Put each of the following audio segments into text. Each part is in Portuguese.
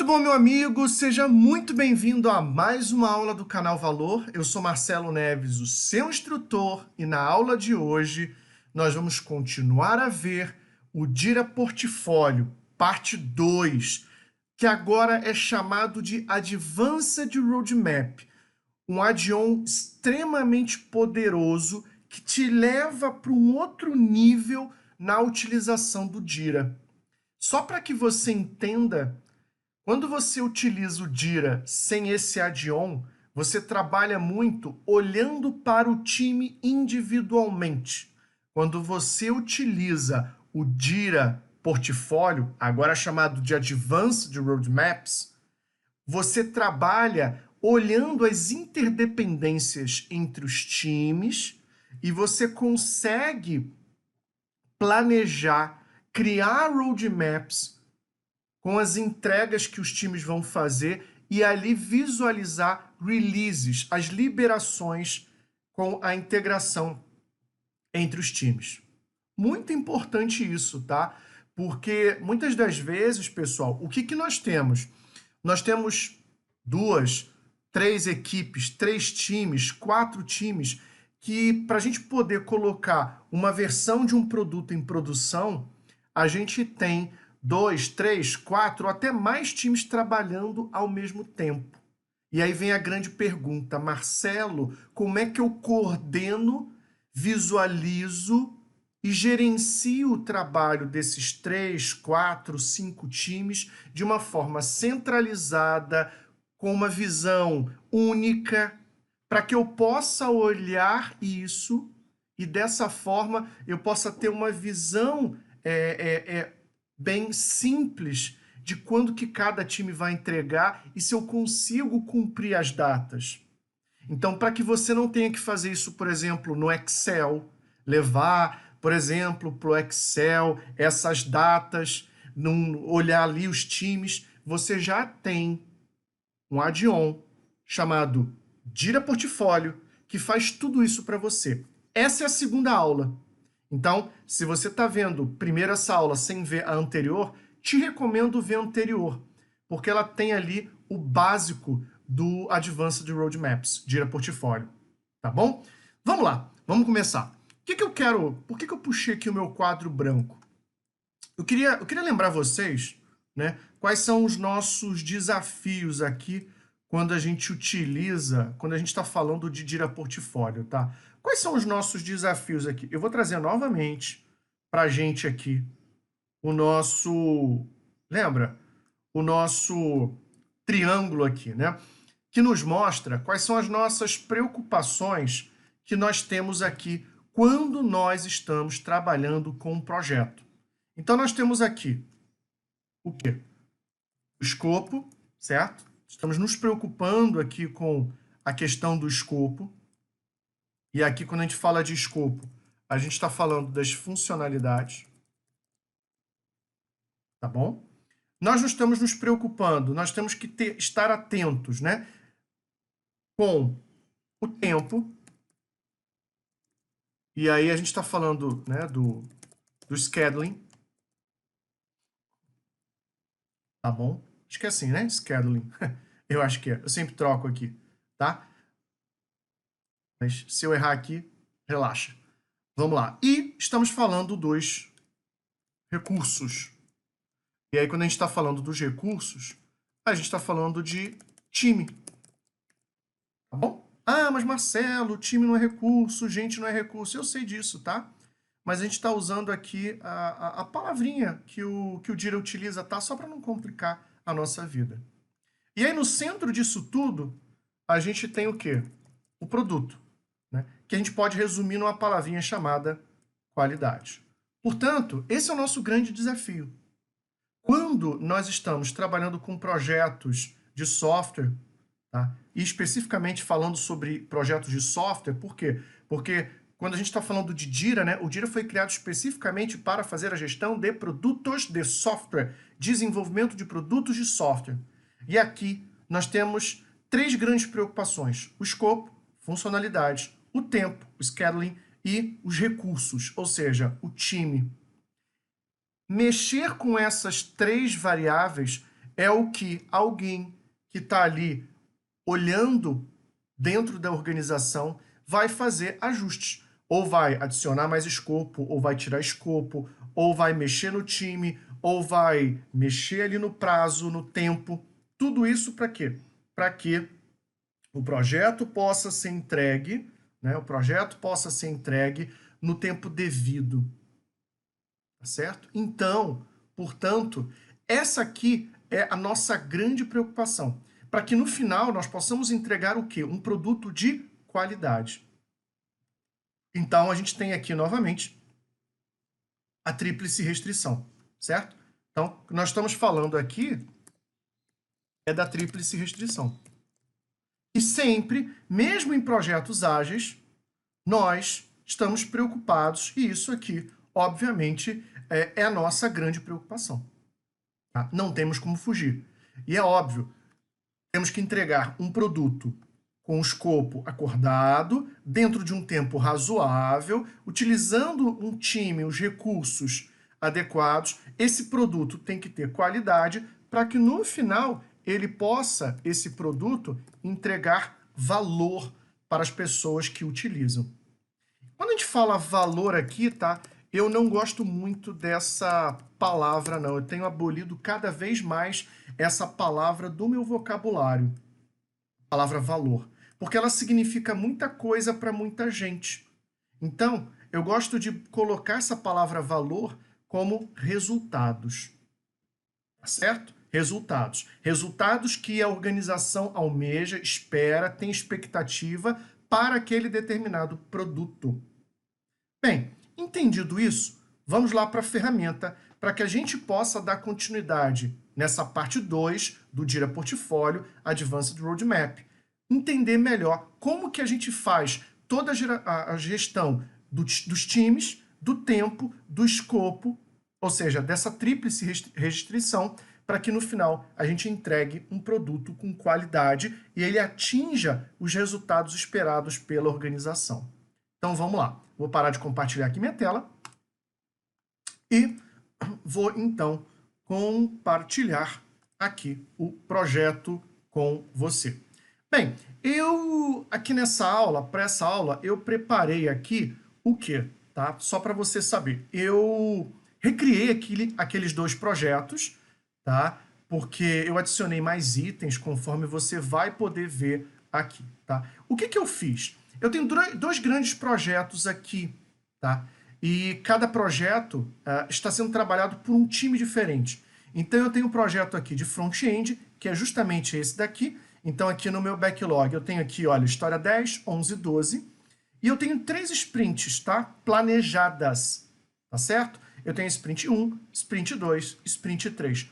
Muito bom, meu amigo, seja muito bem-vindo a mais uma aula do canal Valor. Eu sou Marcelo Neves, o seu instrutor, e na aula de hoje nós vamos continuar a ver o Jira Portfólio, parte 2, que agora é chamado de Advanced Roadmap, um add-on extremamente poderoso que te leva para um outro nível na utilização do Jira. Só para que você entenda, quando você utiliza o Jira sem esse add-on, você trabalha muito olhando para o time individualmente. Quando você utiliza o Jira Portfólio, agora chamado de Advanced Roadmaps, você trabalha olhando as interdependências entre os times e você consegue planejar, criar roadmaps com as entregas que os times vão fazer e ali visualizar releases, as liberações com a integração entre os times. Muito importante isso, tá? Porque muitas das vezes, pessoal, o que nós temos? Nós temos 2, 3 equipes, 3 times, 4 times, que para a gente poder colocar uma versão de um produto em produção, a gente tem 2, 3, 4 ou até mais times trabalhando ao mesmo tempo. E aí vem a grande pergunta, Marcelo, como é que eu coordeno, visualizo e gerencio o trabalho desses 3, 4, 5 times de uma forma centralizada, com uma visão única, para que eu possa olhar isso e dessa forma eu possa ter uma visão bem simples de quando que cada time vai entregar e se eu consigo cumprir as datas. Então, para que você não tenha que fazer isso, por exemplo, no Excel, levar, por exemplo, para o Excel essas datas, olhar ali os times, você já tem um add-on chamado Jira Portfólio, que faz tudo isso para você. Essa é a segunda aula. Então, se você está vendo primeiro essa aula sem ver a anterior, te recomendo ver a anterior, porque ela tem ali o básico do Advanced Roadmaps, Jira Portfólio. Tá bom? Vamos lá, vamos começar. Por que eu puxei aqui o meu quadro branco? Eu queria lembrar vocês, né, quais são os nossos desafios aqui quando a gente está falando de Jira Portfólio, tá? Quais são os nossos desafios aqui? Eu vou trazer novamente para a gente aqui o nosso, lembra? O nosso triângulo aqui, né? Que nos mostra quais são as nossas preocupações que nós temos aqui quando nós estamos trabalhando com um projeto. Então, nós temos aqui o quê? O escopo, certo? Estamos nos preocupando aqui com a questão do escopo. E aqui, quando a gente fala de escopo, a gente está falando das funcionalidades. Tá bom? Nós não estamos nos preocupando, nós temos que estar atentos, né? Com o tempo. E aí a gente está falando, né, do scheduling. Tá bom? Acho que é assim, né? Scheduling. Eu acho que é. Eu sempre troco aqui, tá? Mas se eu errar aqui, relaxa. Vamos lá. E estamos falando dos recursos. E aí, quando a gente está falando dos recursos, a gente está falando de time. Tá bom? Ah, mas Marcelo, time não é recurso, gente não é recurso. Eu sei disso, tá? Mas a gente está usando aqui a palavrinha que o Jira utiliza, tá? Só para não complicar a nossa vida. E aí, no centro disso tudo, a gente tem o quê? O produto, né? Que a gente pode resumir numa palavrinha chamada qualidade. Portanto, esse é o nosso grande desafio. Quando nós estamos trabalhando com projetos de software, tá? E especificamente falando sobre projetos de software, por quê? Porque quando a gente está falando de Jira, né, o Jira foi criado especificamente para fazer a gestão de produtos de software, desenvolvimento de produtos de software. E aqui nós temos 3 grandes preocupações: o escopo, funcionalidade, o tempo, o scheduling e os recursos, ou seja, o time. Mexer com essas 3 variáveis é o que alguém que está ali olhando dentro da organização vai fazer ajustes. Ou vai adicionar mais escopo, ou vai tirar escopo, ou vai mexer no time, ou vai mexer ali no prazo, no tempo. Tudo isso para quê? Para que o projeto possa ser entregue, né? O projeto possa ser entregue no tempo devido. Tá certo? Então, portanto, essa aqui é a nossa grande preocupação, para que no final nós possamos entregar o quê? Um produto de qualidade. Então, a gente tem aqui novamente a tríplice restrição, certo? Então, o que nós estamos falando aqui é da tríplice restrição. E sempre, mesmo em projetos ágeis, nós estamos preocupados, e isso aqui, obviamente, é a nossa grande preocupação. Tá? Não temos como fugir. E é óbvio, temos que entregar um produto com o escopo acordado, dentro de um tempo razoável, utilizando um time, os recursos adequados. Esse produto tem que ter qualidade para que no final ele possa, esse produto, entregar valor para as pessoas que utilizam. Quando a gente fala valor aqui, tá? Eu não gosto muito dessa palavra, não. Eu tenho abolido cada vez mais essa palavra do meu vocabulário, a palavra valor, porque ela significa muita coisa para muita gente. Então, eu gosto de colocar essa palavra valor como resultados, tá certo? Resultados. Resultados que a organização almeja, espera, tem expectativa para aquele determinado produto. Bem, entendido isso, vamos lá para a ferramenta para que a gente possa dar continuidade nessa parte 2 do Jira Portfólio Advanced Roadmap. Entender melhor como que a gente faz toda a gestão dos times, do tempo, do escopo, ou seja, dessa tríplice restrição, para que no final a gente entregue um produto com qualidade e ele atinja os resultados esperados pela organização. Então vamos lá. Vou parar de compartilhar aqui minha tela e vou então compartilhar aqui o projeto com você. Bem, eu aqui nessa aula, para essa aula, eu preparei aqui o quê? Tá? Só para você saber. Eu recriei aqueles dois projetos, tá? Porque eu adicionei mais itens conforme você vai poder ver aqui, tá? O que eu fiz? Eu tenho dois grandes projetos aqui, tá? E cada projeto está sendo trabalhado por um time diferente. Então, eu tenho um projeto aqui de front-end, que é justamente esse daqui. Então, aqui no meu backlog, eu tenho aqui, olha, história 10, 11, 12. E eu tenho 3 sprints, tá? Planejadas, tá certo? Eu tenho sprint 1, sprint 2, sprint 3.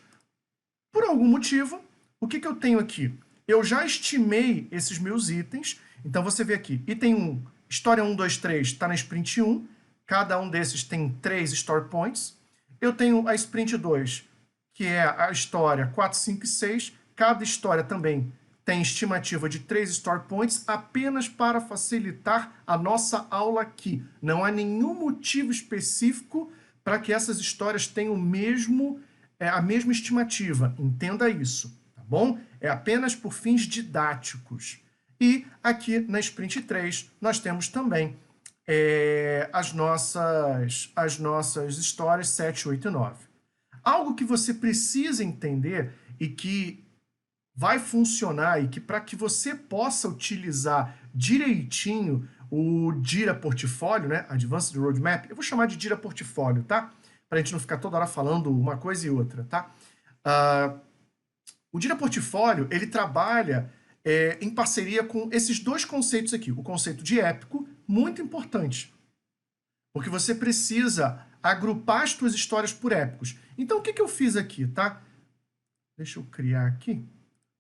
Por algum motivo, o que eu tenho aqui? Eu já estimei esses meus itens. Então, você vê aqui, item 1, história 1, 2, 3, está na sprint 1. Cada um desses tem 3 story points. Eu tenho a sprint 2, que é a história 4, 5 e 6. Cada história também tem estimativa de 3 story points, apenas para facilitar a nossa aula aqui. Não há nenhum motivo específico para que essas histórias tenham a mesma estimativa. Entenda isso, tá bom? É apenas por fins didáticos. E aqui na sprint 3 nós temos também as nossas histórias 7, 8 e 9. Algo que você precisa entender e que vai funcionar e que para que você possa utilizar direitinho o Jira Portfólio, né? Advanced Roadmap, eu vou chamar de Jira Portfólio, tá? Para a gente não ficar toda hora falando uma coisa e outra, tá? O Jira Portfólio, ele trabalha em parceria com esses dois conceitos aqui. O conceito de épico, muito importante, porque você precisa agrupar as suas histórias por épicos. Então, o que eu fiz aqui, tá? Deixa eu criar aqui.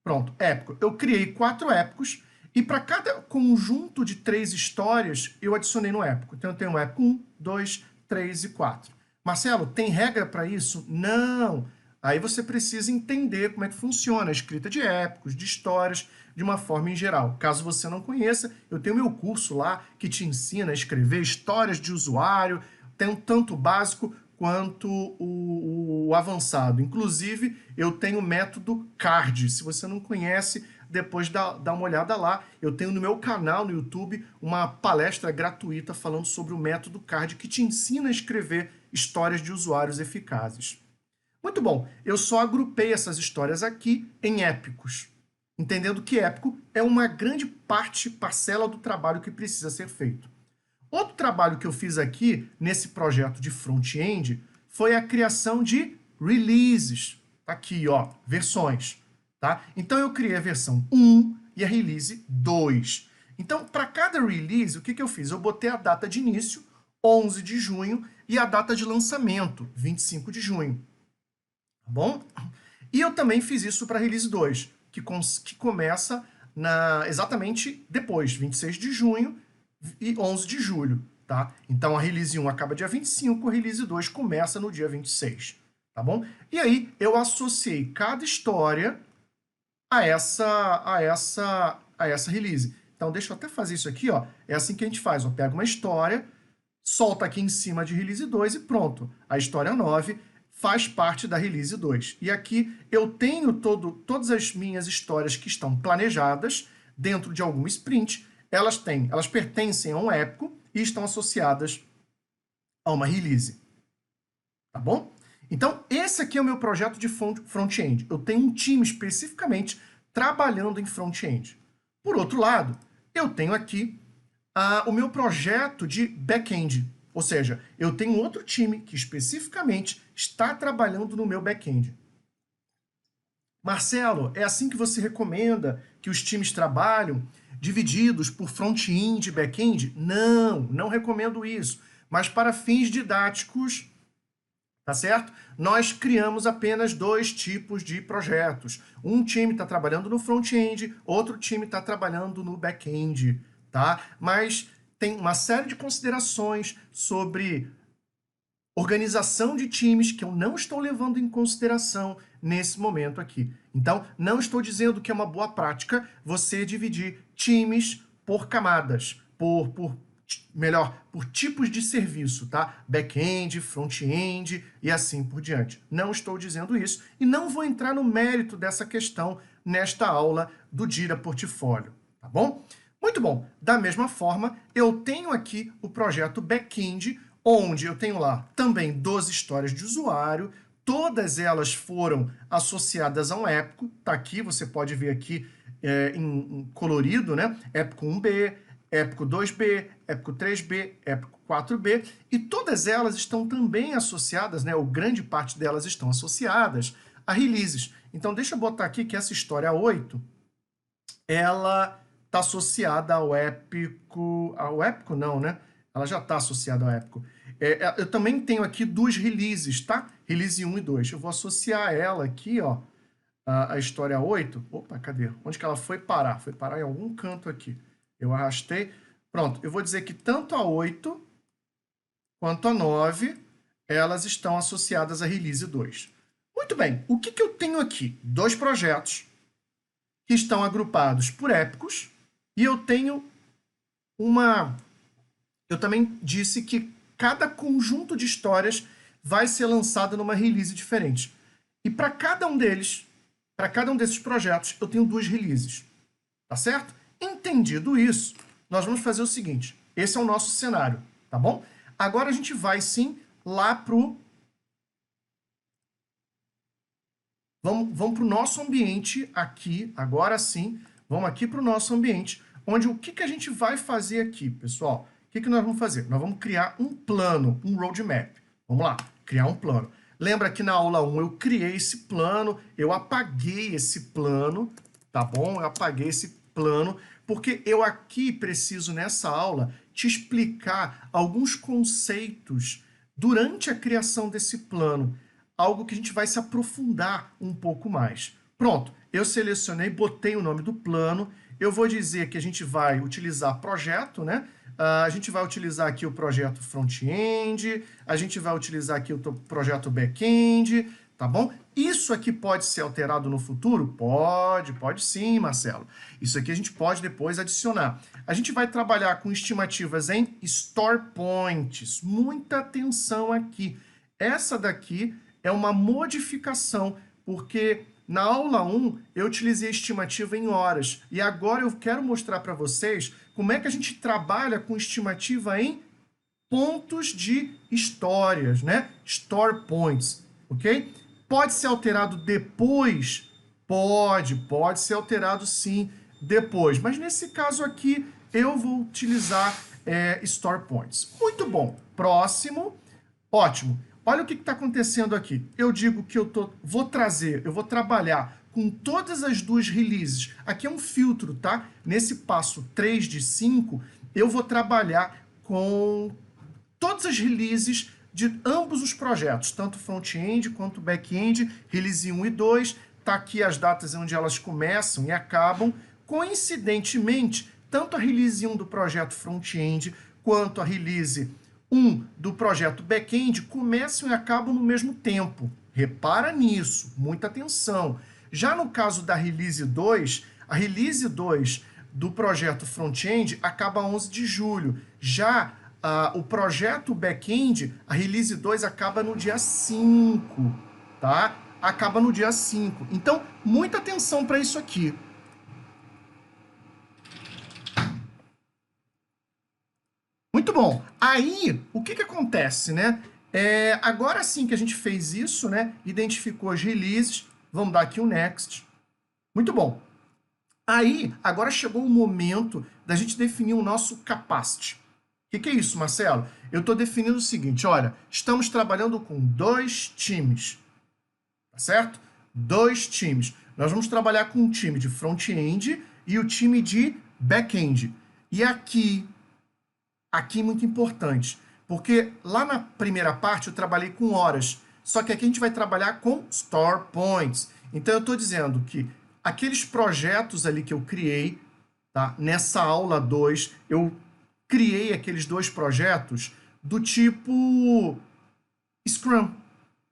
Pronto, épico. Eu criei 4 épicos e para cada conjunto de 3 histórias, eu adicionei no épico. Então, eu tenho um épico 1, 2, 3 e 4. Marcelo, tem regra para isso? Não! Aí você precisa entender como é que funciona a escrita de épicos, de histórias, de uma forma em geral. Caso você não conheça, eu tenho meu curso lá que te ensina a escrever histórias de usuário, tem um tanto básico quanto o avançado. Inclusive, eu tenho o método CARD. Se você não conhece, depois dá uma olhada lá. Eu tenho no meu canal no YouTube uma palestra gratuita falando sobre o método CARD, que te ensina a escrever histórias de usuários eficazes. Muito bom, eu só agrupei essas histórias aqui em épicos, entendendo que épico é uma grande parcela do trabalho que precisa ser feito. Outro trabalho que eu fiz aqui, nesse projeto de front-end, foi a criação de releases. Tá aqui, ó, versões. Tá? Então, eu criei a versão 1 e a release 2. Então, para cada release, o que eu fiz? Eu botei a data de início, 11 de junho, e a data de lançamento, 25 de junho. Tá bom? E eu também fiz isso para a release 2, que começa exatamente depois, 26 de junho e 11 de julho, tá? Então a release 1 acaba dia 25, a release 2 começa no dia 26, tá bom? E aí eu associei cada história a essa release. Então deixa eu até fazer isso aqui, ó. É assim que a gente faz, ó. Pega uma história, solta aqui em cima de release 2 e pronto. A história 9 faz parte da release 2. E aqui eu tenho todas as minhas histórias que estão planejadas dentro de algum sprint. Elas pertencem a um épico e estão associadas a uma release. Tá bom? Então, esse aqui é o meu projeto de front-end. Eu tenho um time especificamente trabalhando em front-end. Por outro lado, eu tenho aqui o meu projeto de back-end. Ou seja, eu tenho outro time que especificamente está trabalhando no meu back-end. Marcelo, é assim que você recomenda que os times trabalham, divididos por front-end e back-end? Não, não recomendo isso. Mas para fins didáticos, tá certo? Nós criamos apenas 2 tipos de projetos. Um time está trabalhando no front-end, outro time está trabalhando no back-end, tá? Mas tem uma série de considerações sobre organização de times que eu não estou levando em consideração nesse momento aqui. Então, não estou dizendo que é uma boa prática você dividir times por camadas, por tipos de serviço, tá? Back-end, front-end e assim por diante. Não estou dizendo isso e não vou entrar no mérito dessa questão nesta aula do Jira Portfólio, tá bom? Muito bom. Da mesma forma, eu tenho aqui o projeto Back-end, onde eu tenho lá também 12 histórias de usuário, todas elas foram associadas a um épico, tá aqui, você pode ver aqui em colorido, né? Épico 1B, épico 2B, épico 3B, épico 4B, e todas elas estão também associadas, né? Ou grande parte delas estão associadas a releases. Então, deixa eu botar aqui que essa história 8, ela está associada ao épico... Ao épico não, né? Ela já está associada ao épico. Eu também tenho aqui 2 releases, tá? Release 1 e 2. Eu vou associar ela aqui, ó, a história 8. Opa, cadê? Onde que ela foi parar? Foi parar em algum canto aqui. Eu arrastei. Pronto, eu vou dizer que tanto a 8 quanto a 9, elas estão associadas a release 2. Muito bem, o que eu tenho aqui? 2 projetos que estão agrupados por épicos, e eu tenho Eu também disse que cada conjunto de histórias vai ser lançado numa release diferente. E para cada um desses projetos, eu tenho 2 releases. Tá certo? Entendido isso, nós vamos fazer o seguinte. Esse é o nosso cenário, tá bom? Agora a gente vai, sim, lá pro... Vamos pro nosso ambiente aqui, agora sim. Vamos aqui pro nosso ambiente, onde o que a gente vai fazer aqui, pessoal? O que nós vamos fazer? Nós vamos criar um plano, um roadmap. Vamos lá, criar um plano. Lembra que na aula 1 eu criei esse plano, eu apaguei esse plano, tá bom? Eu apaguei esse plano, porque eu aqui preciso, nessa aula, te explicar alguns conceitos durante a criação desse plano, algo que a gente vai se aprofundar um pouco mais. Pronto, eu selecionei, botei o nome do plano, eu vou dizer que a gente vai utilizar projeto, né? A gente vai utilizar aqui o projeto front-end, a gente vai utilizar aqui o projeto back-end, tá bom? Isso aqui pode ser alterado no futuro? Pode sim, Marcelo. Isso aqui a gente pode depois adicionar. A gente vai trabalhar com estimativas em store points. Muita atenção aqui. Essa daqui é uma modificação, porque na aula 1 eu utilizei a estimativa em horas, e agora eu quero mostrar para vocês como é que a gente trabalha com estimativa em pontos de histórias, né? Story points, ok? Pode ser alterado depois? Pode ser alterado sim depois, mas nesse caso aqui eu vou utilizar story points. Muito bom. Próximo. Ótimo. Olha o que está acontecendo aqui. Eu digo que eu vou trabalhar com todas as duas releases. Aqui é um filtro, tá? Nesse passo 3 de 5, eu vou trabalhar com todas as releases de ambos os projetos, tanto front-end quanto back-end, release 1 e 2, tá aqui as datas onde elas começam e acabam. Coincidentemente, tanto a release 1 do projeto front-end quanto a release 1 do projeto back-end começam e acabam no mesmo tempo. Repara nisso, muita atenção. Já no caso da release 2, a release 2 do projeto front-end acaba 11 de julho. Já o projeto back-end, a release 2 acaba no dia 5, tá? Acaba no dia 5. Então, muita atenção para isso aqui. Muito bom. Aí, o que acontece, né? Agora sim que a gente fez isso, né? Identificou as releases. Vamos dar aqui o next. Muito bom. Aí, agora chegou o momento da gente definir o nosso capacity. O que é isso, Marcelo? Eu estou definindo o seguinte, olha, estamos trabalhando com 2 times, tá certo? 2 times. Nós vamos trabalhar com um time de front-end e o time de back-end. E aqui muito importante, porque lá na primeira parte eu trabalhei com horas, só que aqui a gente vai trabalhar com story points. Então eu estou dizendo que aqueles projetos ali que eu criei, tá? Nessa aula 2, eu criei aqueles 2 projetos do tipo Scrum,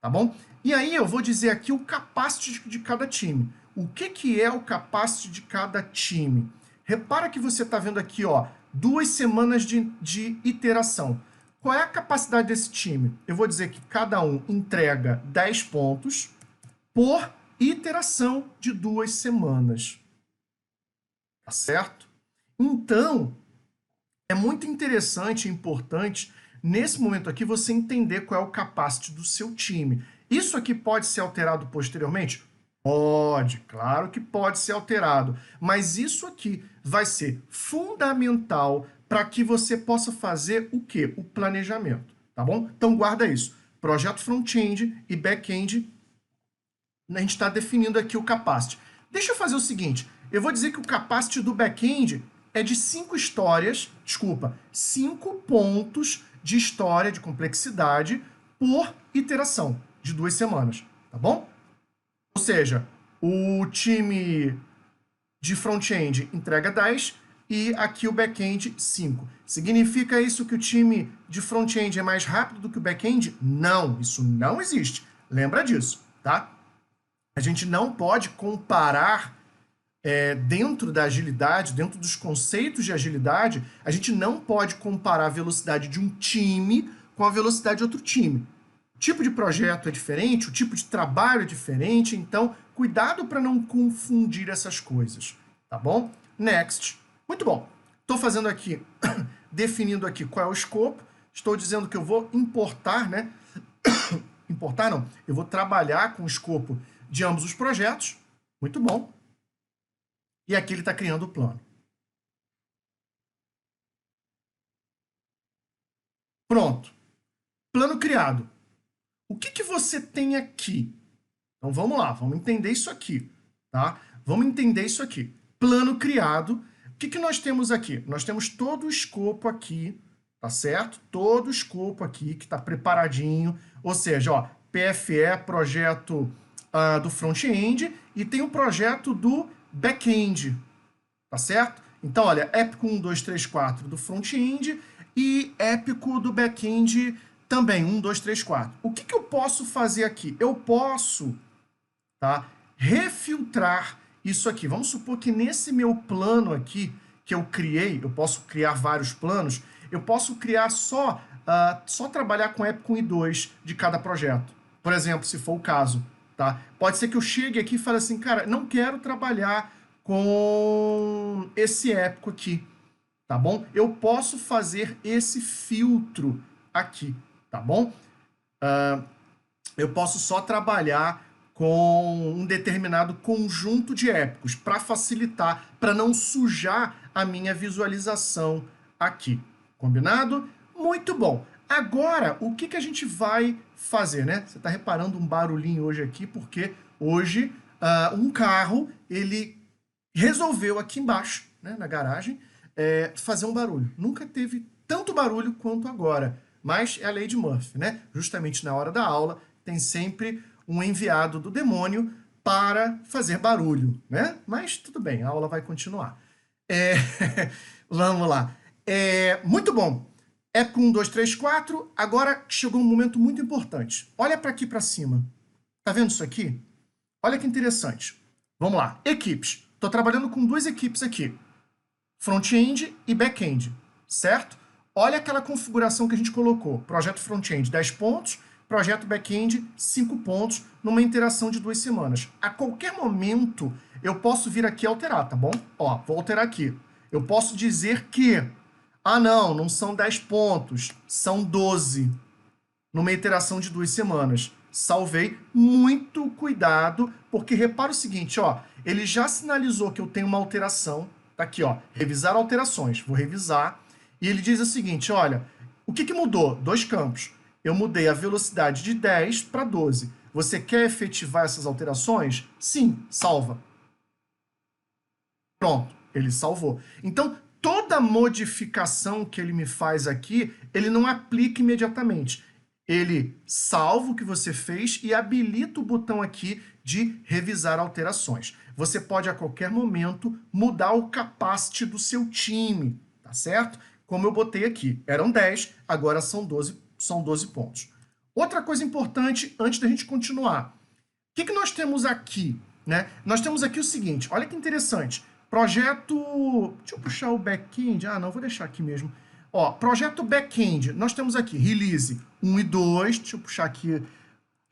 tá bom? E aí eu vou dizer aqui o capacity de cada time. O que é o capacity de cada time? Repara que você está vendo aqui, ó, 2 semanas de iteração. Qual é a capacidade desse time? Eu vou dizer que cada um entrega 10 pontos por iteração de 2 semanas. Tá certo? Então, é muito interessante e importante, nesse momento aqui, você entender qual é o capacity do seu time. Isso aqui pode ser alterado posteriormente? Pode, claro que pode ser alterado. Mas isso aqui vai ser fundamental para que você possa fazer o quê? O planejamento, tá bom? Então guarda isso. Projeto front-end e back-end, a gente está definindo aqui o capacity. Deixa eu fazer o seguinte, eu vou dizer que o capacity do back-end é de 5 pontos de história, de complexidade, por iteração, de 2 semanas, tá bom? Ou seja, o time de front-end entrega 10 e aqui o back-end 5. Significa isso que o time de front-end é mais rápido do que o back-end? Não, isso não existe. Lembra disso, tá? A gente não pode comparar dentro da agilidade, dentro dos conceitos de agilidade, a gente não pode comparar a velocidade de um time com a velocidade de outro time. O tipo de projeto é diferente, o tipo de trabalho é diferente, então cuidado para não confundir essas coisas, tá bom? Next. Muito bom. Estou fazendo aqui, definindo aqui qual é o escopo, estou dizendo que eu vou importar, né? Importar não, eu vou trabalhar com o escopo de ambos os projetos, muito bom. E aqui ele está criando o plano. Pronto. Plano criado. O que você tem aqui? Então vamos lá, vamos entender isso aqui, tá? Vamos entender isso aqui. Plano criado. O que nós temos aqui? Nós temos todo o escopo aqui, tá certo? Todo o escopo aqui que está preparadinho. Ou seja, ó, PFE, projeto do front-end, e tem o projeto do back-end, tá certo? Então, olha, épico 1, 2, 3, 4 do front-end e épico do back-end também, 1, 2, 3, 4. O que eu posso fazer aqui? Eu posso, tá, refiltrar isso aqui. Vamos supor que nesse meu plano aqui, que eu criei, eu posso criar vários planos, eu posso criar só só trabalhar com épico 1 e 2 de cada projeto. Por exemplo, se for o caso, tá? Pode ser que eu chegue aqui e fale assim, cara, não quero trabalhar com esse épico aqui, tá bom? Eu posso fazer esse filtro aqui, tá bom? Eu posso só trabalhar com um determinado conjunto de épicos para facilitar, para não sujar a minha visualização aqui. Combinado? Muito bom. Agora, o que a gente vai fazer, né? Você está reparando um barulhinho hoje aqui, porque hoje um carro, ele resolveu aqui embaixo, né, na garagem, fazer um barulho. Nunca teve tanto barulho quanto agora, mas é a lei de Murphy, né? Justamente na hora da aula, tem sempre um enviado do demônio para fazer barulho, né? Mas tudo bem, a aula vai continuar. Vamos lá. Muito bom. Épico 1, 2, 3, 4. Agora chegou um momento muito importante. Olha para aqui para cima. Tá vendo isso aqui? Olha que interessante. Vamos lá. Equipes. Estou trabalhando com duas equipes aqui. Front-end e back-end, certo? Olha aquela configuração que a gente colocou. Projeto front-end, 10 pontos. Projeto back-end, 5 pontos, numa interação de 2 semanas. A qualquer momento, eu posso vir aqui e alterar, tá bom? Ó, vou alterar aqui. Eu posso dizer que, não são 10 pontos, são 12, numa interação de 2 semanas. Salvei, muito cuidado, porque repara o seguinte, ó, ele já sinalizou que eu tenho uma alteração, tá aqui, ó, revisar alterações, vou revisar, e ele diz o seguinte, olha, o que mudou? 2 campos. Eu mudei a velocidade de 10 para 12. Você quer efetivar essas alterações? Sim, salva. Pronto, ele salvou. Então, toda modificação que ele me faz aqui, ele não aplica imediatamente. Ele salva o que você fez e habilita o botão aqui de revisar alterações. Você pode, a qualquer momento, mudar o capacity do seu time, tá certo? Como eu botei aqui, eram 10, agora são 12 pontos. Outra coisa importante, antes da gente continuar. O que nós temos aqui? Né? Nós temos aqui o seguinte, olha que interessante. Projeto... Deixa eu puxar o back-end. Não, vou deixar aqui mesmo. Ó, projeto back-end. Nós temos aqui release 1 e 2. Deixa eu puxar aqui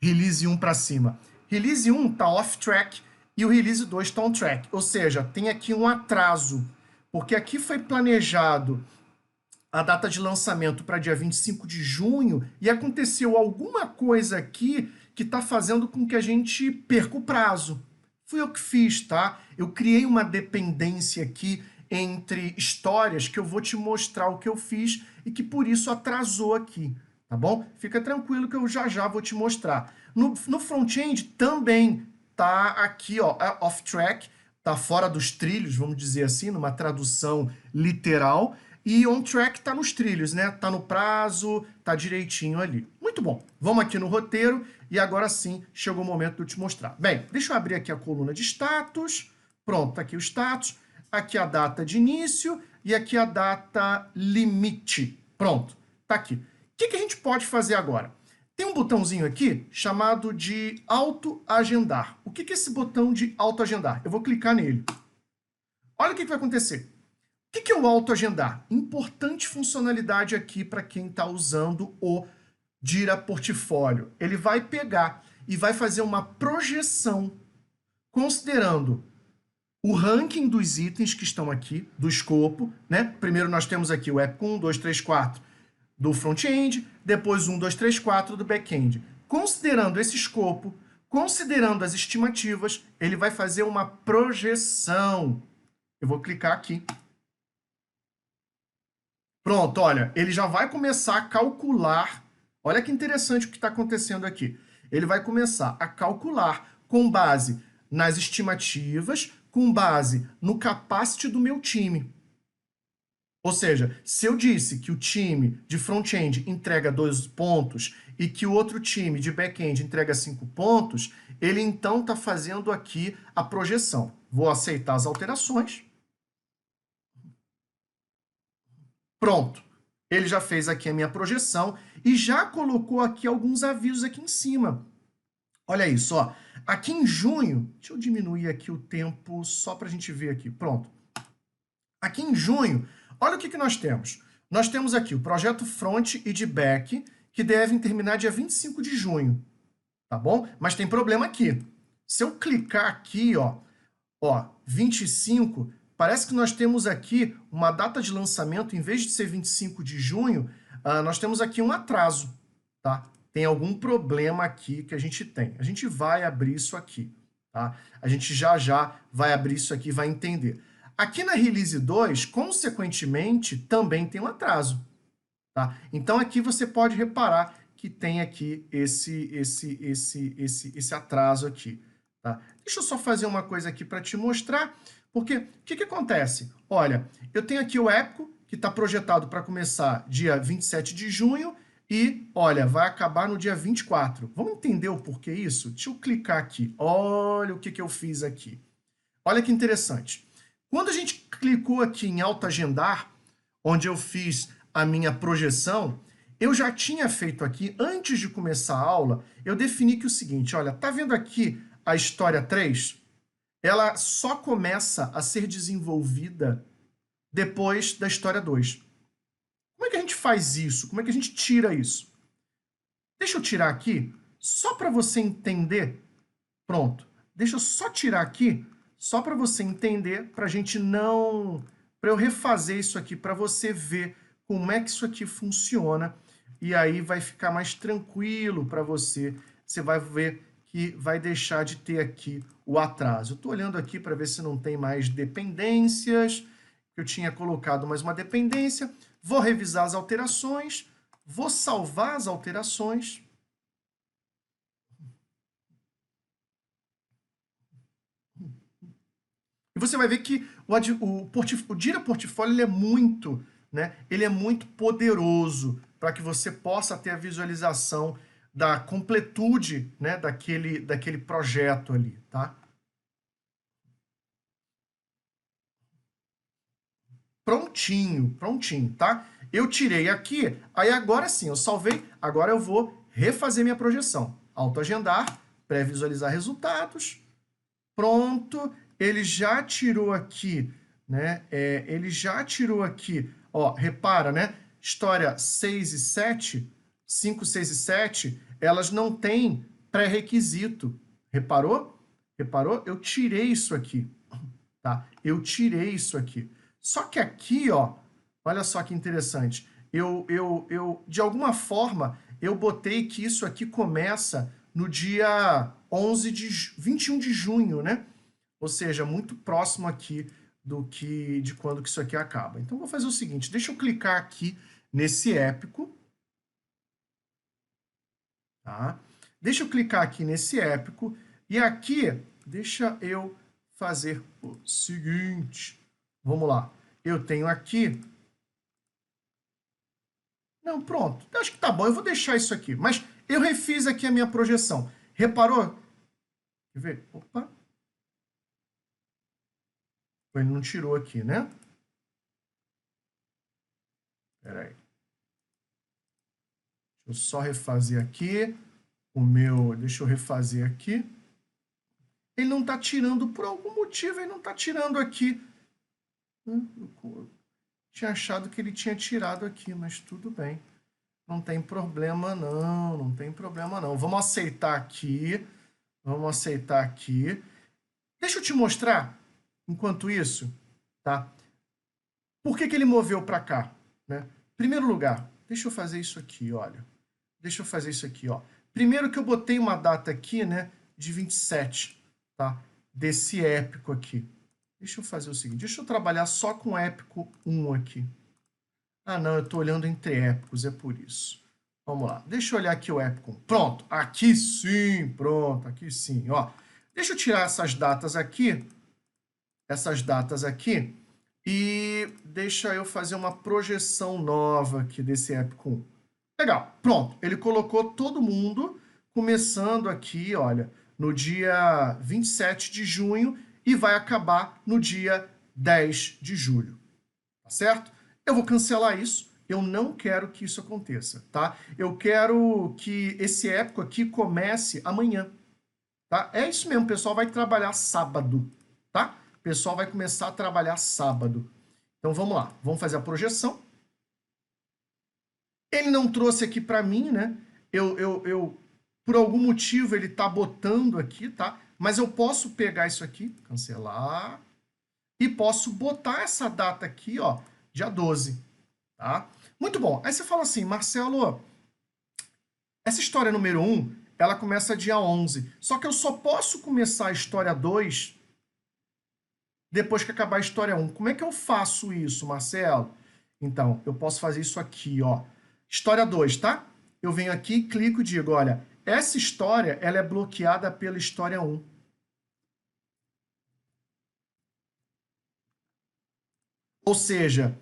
release 1 para cima. Release 1 está off-track e o release 2 está on-track. Ou seja, tem aqui um atraso. Porque aqui foi planejado a data de lançamento para dia 25 de junho e aconteceu alguma coisa aqui que está fazendo com que a gente perca o prazo. Fui eu que fiz, tá? Eu criei uma dependência aqui entre histórias que eu vou te mostrar o que eu fiz e que por isso atrasou aqui, tá bom? Fica tranquilo que eu já vou te mostrar. No front-end também tá aqui, ó, off-track, tá fora dos trilhos, vamos dizer assim, numa tradução literal, e on-track tá nos trilhos, né? Tá no prazo, tá direitinho ali. Muito bom. Vamos aqui no roteiro e agora sim chegou o momento de eu te mostrar. Bem, deixa eu abrir aqui a coluna de status. Pronto, tá aqui o status. Aqui a data de início e aqui a data limite. Pronto, tá aqui. O que a gente pode fazer agora? Tem um botãozinho aqui chamado de autoagendar. O que é esse botão de autoagendar? Eu vou clicar nele. Olha o que vai acontecer. O que é o autoagendar? Importante funcionalidade aqui para quem está usando o Jira Portfólio. Ele vai pegar e vai fazer uma projeção considerando o ranking dos itens que estão aqui, do escopo, né? Primeiro nós temos aqui o épico 1, 2, 3, 4 do front-end, depois 1, 2, 3, 4 do back-end. Considerando esse escopo, considerando as estimativas, ele vai fazer uma projeção. Eu vou clicar aqui. Pronto, olha, ele já vai começar a calcular. Olha que interessante o que está acontecendo aqui. Ele vai começar a calcular com base nas estimativas, com base no capacity do meu time. Ou seja, se eu disse que o time de front-end entrega 2 pontos e que o outro time de back-end entrega 5 pontos, ele então está fazendo aqui a projeção. Vou aceitar as alterações. Pronto. Ele já fez aqui a minha projeção e já colocou aqui alguns avisos aqui em cima. Olha isso, ó. Aqui em junho, deixa eu diminuir aqui o tempo só para a gente ver aqui. Pronto. Aqui em junho, olha o que nós temos. Nós temos aqui o projeto front e de back, que devem terminar dia 25 de junho, tá bom? Mas tem problema aqui. Se eu clicar aqui, ó, 25, parece que nós temos aqui uma data de lançamento, em vez de ser 25 de junho, nós temos aqui um atraso, tá? Tem algum problema aqui que a gente tem. A gente vai abrir isso aqui, tá? A gente já vai abrir isso aqui e vai entender. Aqui na Release 2, consequentemente, também tem um atraso, tá? Então aqui você pode reparar que tem aqui esse atraso aqui, tá? Deixa eu só fazer uma coisa aqui para te mostrar, porque o que acontece? Olha, eu tenho aqui o épico, que está projetado para começar dia 27 de junho, e, olha, vai acabar no dia 24. Vamos entender o porquê isso? Deixa eu clicar aqui. Olha o que eu fiz aqui. Olha que interessante. Quando a gente clicou aqui em autoagendar, onde eu fiz a minha projeção, eu já tinha feito aqui, antes de começar a aula, eu defini que o seguinte, olha, tá vendo aqui a história 3? Ela só começa a ser desenvolvida depois da história 2. Como é que a gente faz isso? Como é que a gente tira isso? Deixa eu tirar aqui, só para você entender. Pronto. Deixa eu só tirar aqui, só para você entender, para a gente não... para eu refazer isso aqui, para você ver como é que isso aqui funciona. E aí vai ficar mais tranquilo para você. Você vai ver que vai deixar de ter aqui o atraso. Eu estou olhando aqui para ver se não tem mais dependências. Eu tinha colocado mais uma dependência. Vou revisar as alterações. Vou salvar as alterações. E você vai ver que o Jira Portfólio ele é muito, né? Ele é muito poderoso para que você possa ter a visualização da completude, né, daquele projeto ali, tá? Prontinho, prontinho, tá? Eu tirei aqui, aí agora sim, eu salvei, agora eu vou refazer minha projeção. Autoagendar, pré-visualizar resultados, pronto, ele já tirou aqui, né? Ele já tirou aqui, ó, repara, né? História 6 e 7, 5, 6 e 7, elas não têm pré-requisito. Reparou? Reparou? Eu tirei isso aqui, tá? Eu tirei isso aqui. Só que aqui, ó, olha só que interessante. De alguma forma, eu botei que isso aqui começa no dia 21 de junho, né? Ou seja, muito próximo aqui de quando que isso aqui acaba. Então, vou fazer o seguinte, deixa eu clicar aqui nesse épico, tá? Deixa eu clicar aqui nesse épico, e aqui, deixa eu fazer o seguinte, vamos lá, eu tenho aqui, não, pronto, acho que tá bom, eu vou deixar isso aqui, mas eu refiz aqui a minha projeção, reparou? Quer ver? Opa, ele não tirou aqui, né? Espera aí. Deixa eu só refazer aqui o meu... Deixa eu refazer aqui. Ele não está tirando, por algum motivo, ele não está tirando aqui. Eu tinha achado que ele tinha tirado aqui, mas tudo bem. Não tem problema não, não tem problema não. Vamos aceitar aqui. Vamos aceitar aqui. Deixa eu te mostrar, enquanto isso, tá? Por que ele moveu para cá, né? Primeiro lugar, deixa eu fazer isso aqui, olha. Deixa eu fazer isso aqui, ó. Primeiro que eu botei uma data aqui, né, de 27, tá? Desse épico aqui. Deixa eu fazer o seguinte, deixa eu trabalhar só com épico 1 aqui. Ah, não, eu estou olhando entre épicos, é por isso. Vamos lá, deixa eu olhar aqui o épico 1. Pronto, aqui sim, pronto, aqui sim, ó. Deixa eu tirar essas datas aqui, e deixa eu fazer uma projeção nova aqui desse épico 1. Legal, pronto. Ele colocou todo mundo, começando aqui, olha, no dia 27 de junho e vai acabar no dia 10 de julho, tá certo? Eu vou cancelar isso, eu não quero que isso aconteça, tá? Eu quero que esse épico aqui comece amanhã, tá? É isso mesmo, o pessoal vai trabalhar sábado, tá? O pessoal vai começar a trabalhar sábado. Então vamos lá, vamos fazer a projeção. Ele não trouxe aqui para mim, né? Por algum motivo, ele tá botando aqui, tá? Mas eu posso pegar isso aqui, cancelar, e posso botar essa data aqui, ó, dia 12, tá? Muito bom. Aí você fala assim, Marcelo, essa história número 1, ela começa dia 11. Só que eu só posso começar a história 2 depois que acabar a história 1. Como é que eu faço isso, Marcelo? Então, eu posso fazer isso aqui, ó. História 2, tá? Eu venho aqui, clico e digo, olha, essa história, ela é bloqueada pela história 1. Ou seja,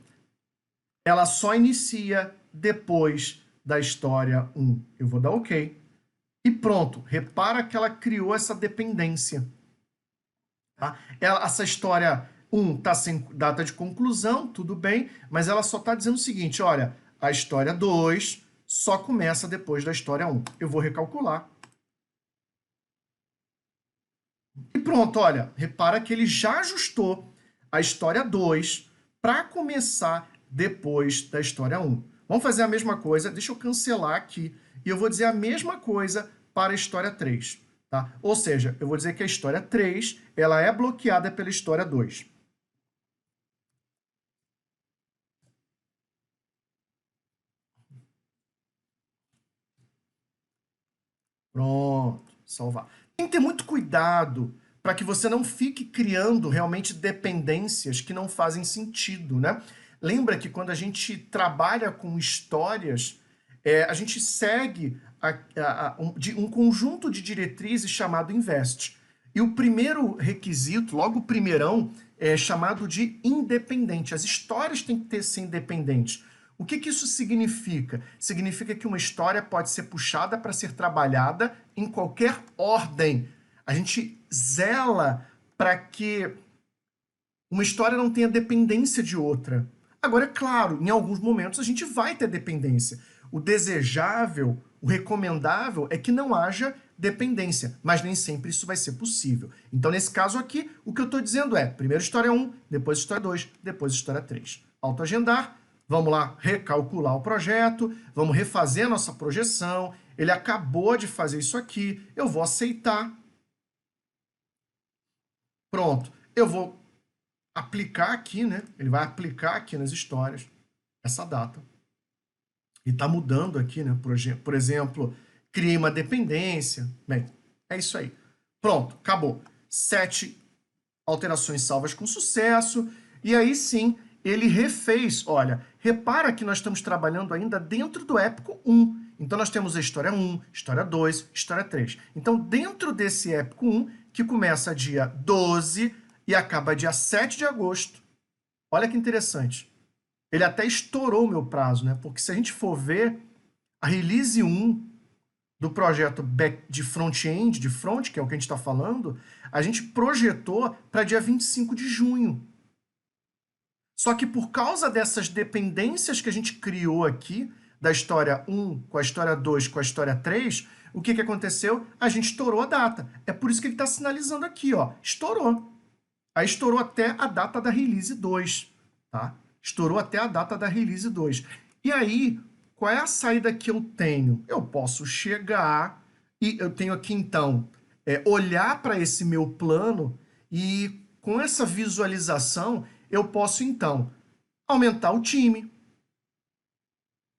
ela só inicia depois da história 1. Eu vou dar OK. E pronto. Repara que ela criou essa dependência. Tá? Essa história 1 está sem data de conclusão, tudo bem, mas ela só está dizendo o seguinte, olha, a história 2 só começa depois da história 1. Eu vou recalcular. E pronto, olha, repara que ele já ajustou a história 2 para começar depois da história 1. Vamos fazer a mesma coisa, deixa eu cancelar aqui, e eu vou dizer a mesma coisa para a história 3. Tá? Ou seja, eu vou dizer que a história 3 ela é bloqueada pela história 2. Pronto, salvar. Tem que ter muito cuidado para que você não fique criando realmente dependências que não fazem sentido, né? Lembra que quando a gente trabalha com histórias, a gente segue um conjunto de diretrizes chamado INVEST. E o primeiro requisito, logo o primeirão, é chamado de independente. As histórias têm que ser independentes. O que isso significa? Significa que uma história pode ser puxada para ser trabalhada em qualquer ordem. A gente zela para que uma história não tenha dependência de outra. Agora, é claro, em alguns momentos a gente vai ter dependência. O desejável, o recomendável é que não haja dependência, mas nem sempre isso vai ser possível. Então, nesse caso aqui, o que eu estou dizendo é, primeiro história 1, depois história 2, depois história 3. Autoagendar, vamos lá recalcular o projeto, vamos refazer a nossa projeção, ele acabou de fazer isso aqui, eu vou aceitar. Pronto, eu vou aplicar aqui, né? Ele vai aplicar aqui nas histórias essa data. E está mudando aqui, né? Por exemplo, criei uma dependência. Bem, é isso aí. Pronto, acabou. 7 alterações salvas com sucesso. E aí sim, ele refez. Olha, repara que nós estamos trabalhando ainda dentro do épico 1. Então nós temos a história 1, história 2, história 3. Então dentro desse épico 1, que começa dia 12 e acaba dia 7 de agosto, olha que interessante. Ele até estourou o meu prazo, né? Porque se a gente for ver, a release 1 do projeto de front-end, de front, que é o que a gente está falando, a gente projetou para dia 25 de junho. Só que por causa dessas dependências que a gente criou aqui, da história 1 com a história 2 com a história 3, o que aconteceu? A gente estourou a data. É por isso que ele está sinalizando aqui, ó, estourou. Aí estourou até a data da release 2, tá? Estourou até a data da release 2. E aí, qual é a saída que eu tenho? Eu posso chegar e eu tenho aqui, então, olhar para esse meu plano e com essa visualização eu posso, então, aumentar o time.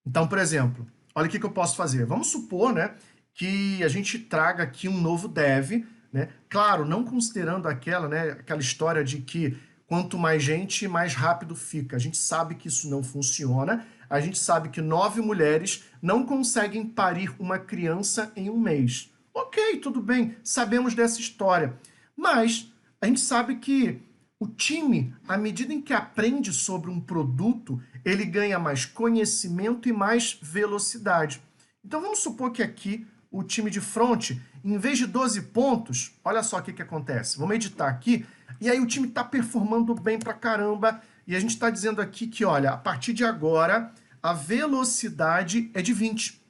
Então, por exemplo, olha o que eu posso fazer. Vamos supor, né, que a gente traga aqui um novo dev, né? Claro, não considerando aquela história de que quanto mais gente, mais rápido fica. A gente sabe que isso não funciona. A gente sabe que 9 mulheres não conseguem parir uma criança em um mês. Ok, tudo bem, sabemos dessa história. Mas a gente sabe que o time, à medida em que aprende sobre um produto, ele ganha mais conhecimento e mais velocidade. Então vamos supor que aqui o time de front, em vez de 12 pontos, olha só o que acontece. Vamos editar aqui, e aí o time está performando bem pra caramba, e a gente está dizendo aqui que, olha, a partir de agora, a velocidade é de 20.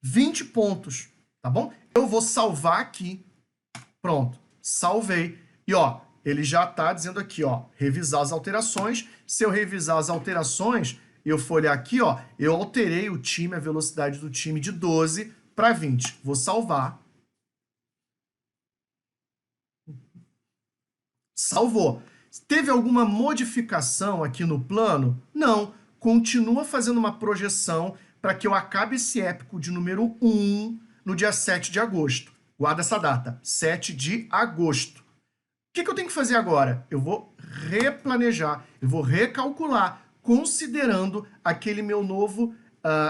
20 pontos, tá bom? Eu vou salvar aqui. Pronto, salvei. E ó, ele já está dizendo aqui, ó, revisar as alterações. Se eu revisar as alterações, eu for olhar aqui, ó, eu alterei o time, a velocidade do time de 12 para 20. Vou salvar. Salvou. Teve alguma modificação aqui no plano? Não. Continua fazendo uma projeção para que eu acabe esse épico de número 1 no dia 7 de agosto. Guarda essa data, 7 de agosto. O que eu tenho que fazer agora? Eu vou replanejar, eu vou recalcular, considerando aquele meu novo,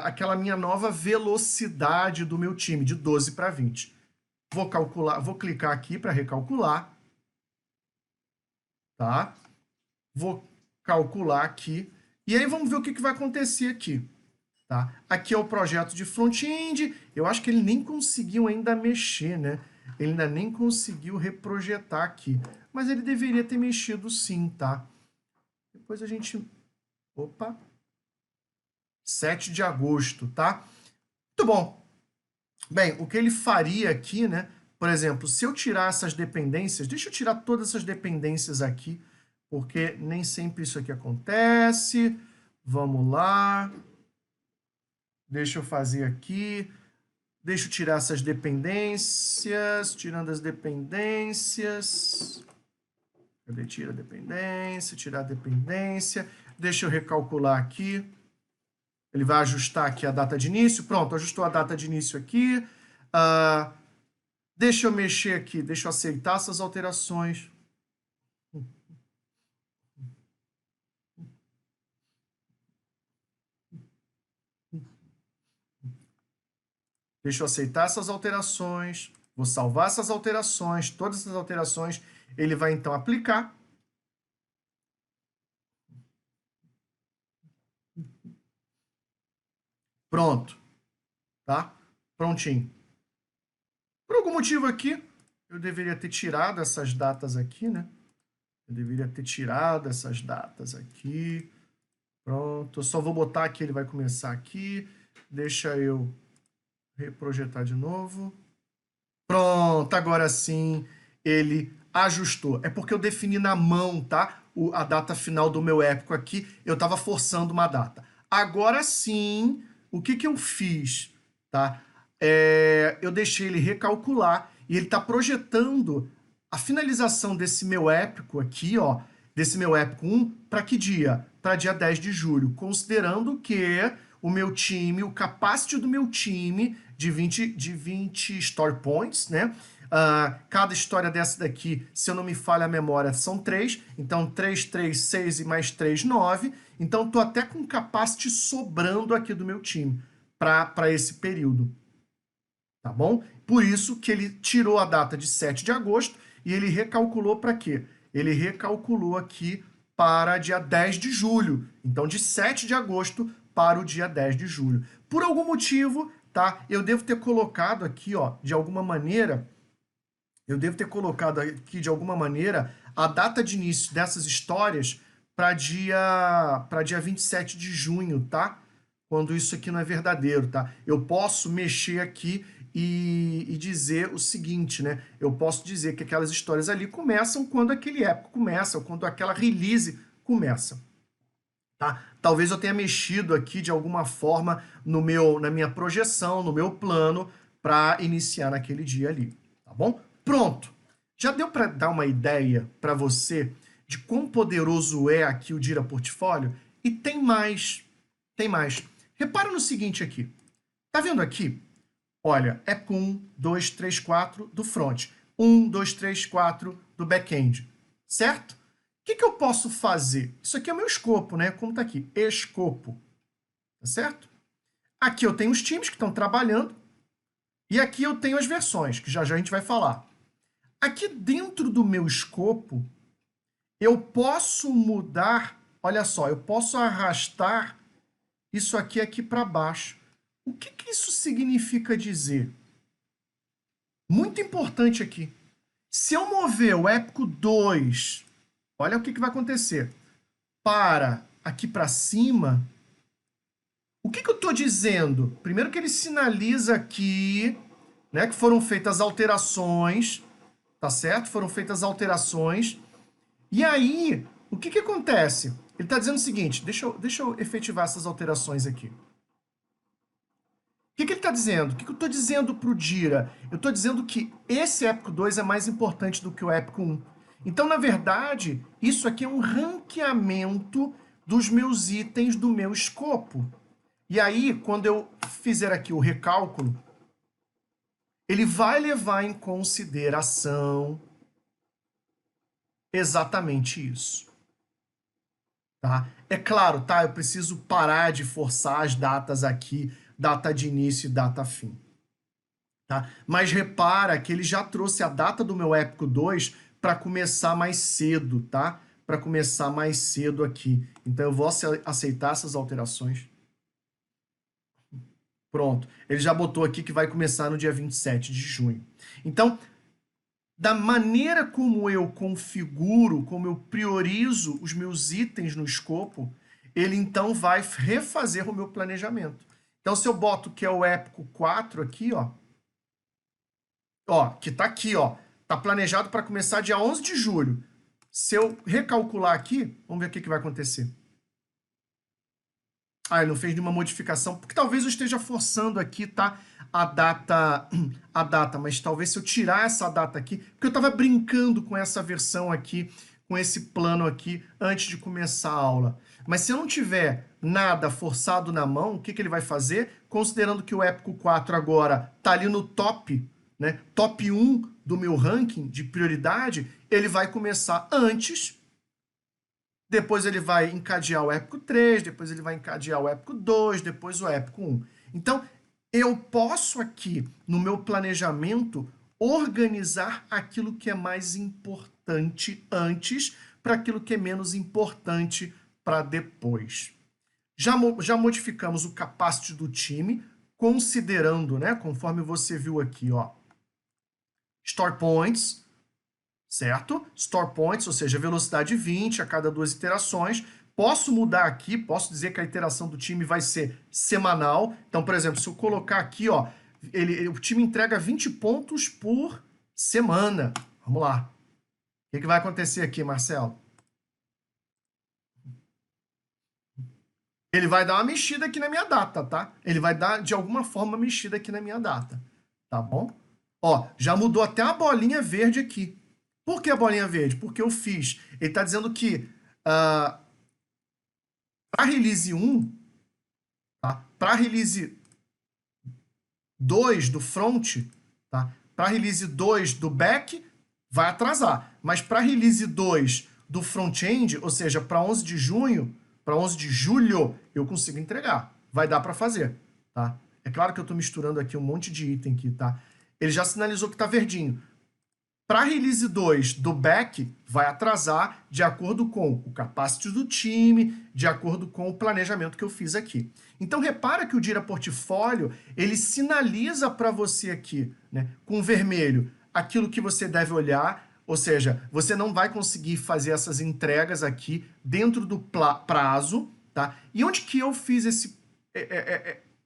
aquela minha nova velocidade do meu time, de 12 para 20. Vou calcular, vou clicar aqui para recalcular. Tá? Vou calcular aqui. E aí vamos ver o que vai acontecer aqui. Tá? Aqui é o projeto de front-end. Eu acho que ele nem conseguiu ainda mexer, né? Ele ainda nem conseguiu reprojetar aqui. Mas ele deveria ter mexido sim, tá? Depois a gente... Opa! 7 de agosto, tá? Muito bom. Bem, o que ele faria aqui, né? Por exemplo, se eu tirar essas dependências, deixa eu tirar todas essas dependências aqui, porque nem sempre isso aqui acontece. Vamos lá. Deixa eu fazer aqui. Deixa eu tirar essas dependências. Tirando as dependências. Cadê? Tira a dependência, tirar a dependência. Deixa eu recalcular aqui. Ele vai ajustar aqui a data de início. Pronto, ajustou a data de início aqui. Deixa eu mexer aqui, deixa eu aceitar essas alterações. Deixa eu aceitar essas alterações. Vou salvar essas alterações, todas essas alterações. Ele vai então aplicar. Pronto. Tá? Prontinho. Por algum motivo aqui, eu deveria ter tirado essas datas aqui, né? Eu deveria ter tirado essas datas aqui. Pronto. Eu só vou botar aqui, ele vai começar aqui. Deixa eu reprojetar de novo. Pronto, agora sim ele ajustou. É porque eu defini na mão, tá? A data final do meu épico aqui, eu estava forçando uma data. Agora sim, o que eu fiz, tá? Eu deixei ele recalcular e ele está projetando a finalização desse meu épico aqui, ó, desse meu épico 1, para que dia? Para dia 10 de julho, considerando que o meu time, o capacity do meu time de 20 story points, né? Cada história dessa daqui, se eu não me falha a memória, são 3. Então, 3, 3, 6 e mais 3, 9. Então, tô até com capacity sobrando aqui do meu time para esse período. Tá bom? Por isso que ele tirou a data de 7 de agosto e ele recalculou para quê? Ele recalculou aqui para dia 10 de julho. Então, de 7 de agosto para o dia 10 de julho. Por algum motivo, tá? Eu devo ter colocado aqui, ó, de alguma maneira, a data de início dessas histórias para dia 27 de junho, tá? Quando isso aqui não é verdadeiro, tá? Eu posso mexer aqui e dizer o seguinte, né? Eu posso dizer que aquelas histórias ali começam quando aquele época começa, ou quando aquela release começa. Tá? Talvez eu tenha mexido aqui de alguma forma na minha projeção, no meu plano, para iniciar naquele dia ali. Tá bom? Pronto! Já deu para dar uma ideia para você de quão poderoso é aqui o Jira Portfólio? E tem mais. Tem mais. Repara no seguinte aqui. Tá vendo aqui? Olha, é com 1, 2, 3, 4 do front. 1, 2, 3, 4 do back-end. Certo? O que eu posso fazer? Isso aqui é o meu escopo, né? Como está aqui? Escopo. Tá certo? Aqui eu tenho os times que estão trabalhando. E aqui eu tenho as versões, que já já a gente vai falar. Aqui dentro do meu escopo, eu posso mudar, olha só, eu posso arrastar isso aqui para baixo. O que isso significa dizer? Muito importante aqui. Se eu mover o épico 2, olha o que vai acontecer. Para aqui para cima, o que eu estou dizendo? Primeiro que ele sinaliza aqui, né, que foram feitas alterações, tá certo? Foram feitas alterações. E aí, o que acontece? Ele está dizendo o seguinte, deixa eu efetivar essas alterações aqui. O que ele está dizendo? O que eu estou dizendo para o Dira? Eu estou dizendo que esse épico 2 é mais importante do que o épico 1. Então, na verdade, isso aqui é um ranqueamento dos meus itens do meu escopo. E aí, quando eu fizer aqui o recálculo, ele vai levar em consideração exatamente isso. Tá? É claro, tá? Eu preciso parar de forçar as datas aqui, data de início e data fim. Tá? Mas repara que ele já trouxe a data do meu épico 2 para começar mais cedo, tá? Para começar mais cedo aqui. Então eu vou aceitar essas alterações. Pronto. Ele já botou aqui que vai começar no dia 27 de junho. Então, da maneira como eu configuro, como eu priorizo os meus itens no escopo, ele então vai refazer o meu planejamento. Então, se eu boto que é o épico 4 aqui, ó, que tá aqui, ó, tá planejado para começar dia 11 de julho. Se eu recalcular aqui, vamos ver o que vai acontecer. Ah, ele não fez nenhuma modificação, porque talvez eu esteja forçando aqui, tá? A data, mas talvez se eu tirar essa data aqui, porque eu estava brincando com essa versão aqui, com esse plano aqui, antes de começar a aula. Mas se eu não tiver nada forçado na mão, o que ele vai fazer? Considerando que o épico 4 agora está ali no top, né? Top 1 do meu ranking de prioridade, ele vai começar antes. Depois ele vai encadear o épico 3, depois ele vai encadear o épico 2, depois o épico 1. Então, eu posso aqui, no meu planejamento, organizar aquilo que é mais importante antes para aquilo que é menos importante para depois. Já modificamos o capacity do time, considerando, né, conforme você viu aqui, ó, store points, certo? Store points, ou seja, velocidade 20 a cada 2 iterações. Posso mudar aqui, posso dizer que a iteração do time vai ser semanal. Então, por exemplo, se eu colocar aqui, ó, o time entrega 20 pontos por semana. Vamos lá. O que vai acontecer aqui, Marcelo? Ele vai dar uma mexida aqui na minha data, tá? Ele vai dar, de alguma forma, uma mexida aqui na minha data. Tá bom? Ó, já mudou até a bolinha verde aqui. Por que a bolinha verde? Porque eu fiz. Ele está dizendo que para release 1, tá? Para release 2 do front, tá? Para release 2 do back, vai atrasar. Mas para release 2 do front-end, ou seja, para 11 de junho, para 11 de julho, eu consigo entregar. Vai dar para fazer, tá? É claro que eu estou misturando aqui um monte de item aqui, tá? Ele já sinalizou que está verdinho. Para release 2 do back, vai atrasar de acordo com o capacity do time, de acordo com o planejamento que eu fiz aqui. Então, repara que o Jira Portfólio, ele sinaliza para você aqui, né, com vermelho, aquilo que você deve olhar, ou seja, você não vai conseguir fazer essas entregas aqui dentro do prazo, tá? E onde que eu fiz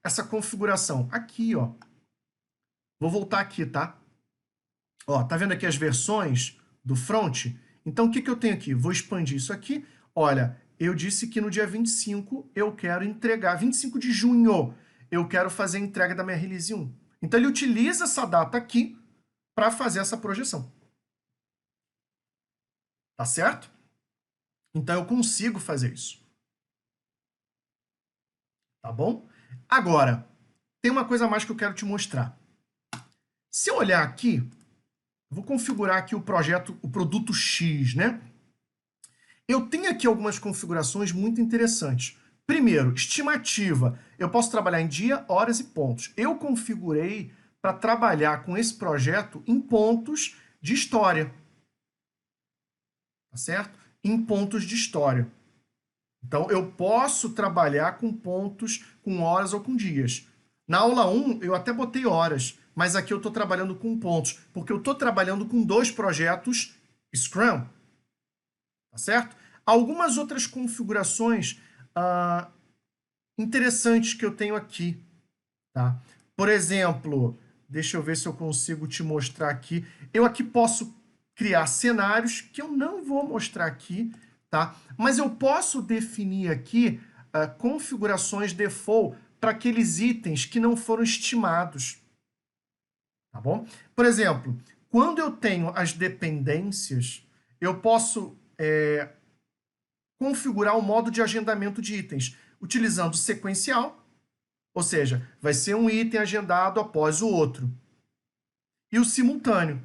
essa configuração? Aqui, ó. Vou voltar aqui, tá? Ó, tá vendo aqui as versões do front? Então, o que eu tenho aqui? Vou expandir isso aqui. Olha, eu disse que no dia 25 eu quero entregar, 25 de junho, eu quero fazer a entrega da minha release 1. Então, ele utiliza essa data aqui para fazer essa projeção. Tá certo? Então, eu consigo fazer isso. Tá bom? Agora, tem uma coisa a mais que eu quero te mostrar. Se eu olhar aqui, vou configurar aqui o projeto, o produto X, né? Eu tenho aqui algumas configurações muito interessantes. Primeiro, estimativa. Eu posso trabalhar em dia, horas e pontos. Eu configurei para trabalhar com esse projeto em pontos de história. Tá certo? Em pontos de história. Então, eu posso trabalhar com pontos, com horas ou com dias. Na aula 1, eu até botei horas, mas aqui eu estou trabalhando com pontos, porque eu estou trabalhando com 2 projetos Scrum. Tá certo? Algumas outras configurações interessantes que eu tenho aqui. Tá? Por exemplo, deixa eu ver se eu consigo te mostrar aqui. Eu aqui posso criar cenários que eu não vou mostrar aqui, tá? Mas eu posso definir aqui configurações default para aqueles itens que não foram estimados, tá bom? Por exemplo, quando eu tenho as dependências, eu posso configurar o modo de agendamento de itens utilizando sequencial, ou seja, vai ser um item agendado após o outro. E o simultâneo,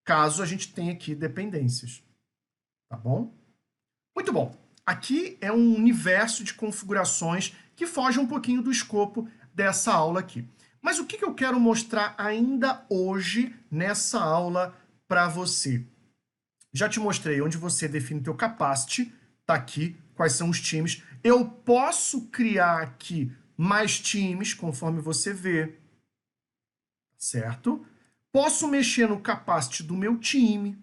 caso a gente tenha aqui dependências, tá bom? Muito bom. Aqui é um universo de configurações que foge um pouquinho do escopo dessa aula aqui. Mas o que eu quero mostrar ainda hoje nessa aula para você? Já te mostrei onde você define teu capacity, tá aqui, quais são os times. Eu posso criar aqui mais times, conforme você vê, certo? Posso mexer no capacity do meu time.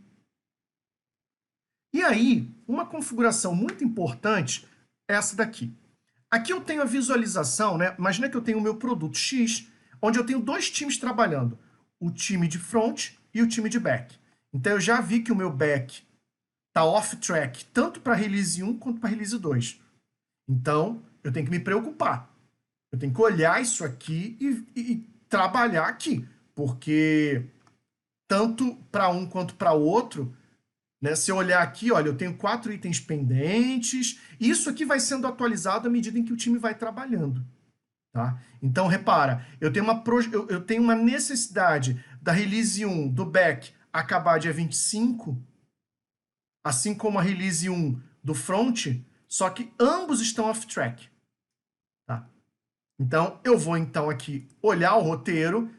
E aí, uma configuração muito importante é essa daqui. Aqui eu tenho a visualização, né? Imagina que eu tenho o meu produto X, onde eu tenho dois times trabalhando, o time de front e o time de back. Então eu já vi que o meu back está off-track, tanto para release 1 quanto para release 2. Então, eu tenho que me preocupar. Eu tenho que olhar isso aqui e trabalhar aqui, porque tanto para um quanto para o outro, né, se eu olhar aqui, olha, eu tenho 4 itens pendentes, e isso aqui vai sendo atualizado à medida em que o time vai trabalhando. Tá? Então, repara, eu tenho uma necessidade da release 1 do back acabar dia 25, assim como a release 1 do front, só que ambos estão off-track. Tá? Então, eu vou então aqui olhar o roteiro,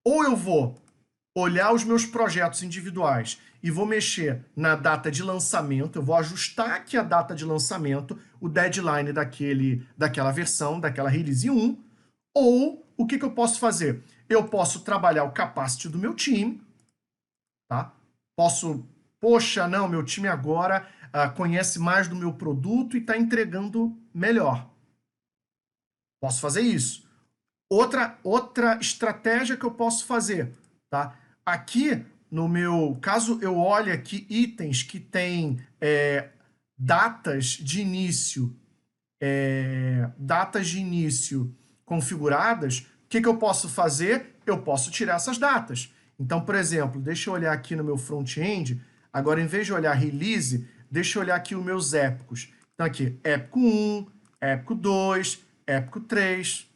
ou eu vou olhar os meus projetos individuais e vou mexer na data de lançamento, eu vou ajustar aqui a data de lançamento, o deadline daquela versão, daquela release 1, ou o que eu posso fazer? Eu posso trabalhar o capacity do meu time, tá? Posso, poxa, não, meu time agora conhece mais do meu produto e está entregando melhor. Posso fazer isso. Outra estratégia que eu posso fazer, tá? Aqui, no meu caso, eu olho aqui itens que têm datas de início configuradas. O que eu posso fazer? Eu posso tirar essas datas. Então, por exemplo, deixa eu olhar aqui no meu front-end. Agora, em vez de olhar release, deixa eu olhar aqui os meus épicos. Então, aqui, épico 1, épico 2, épico 3.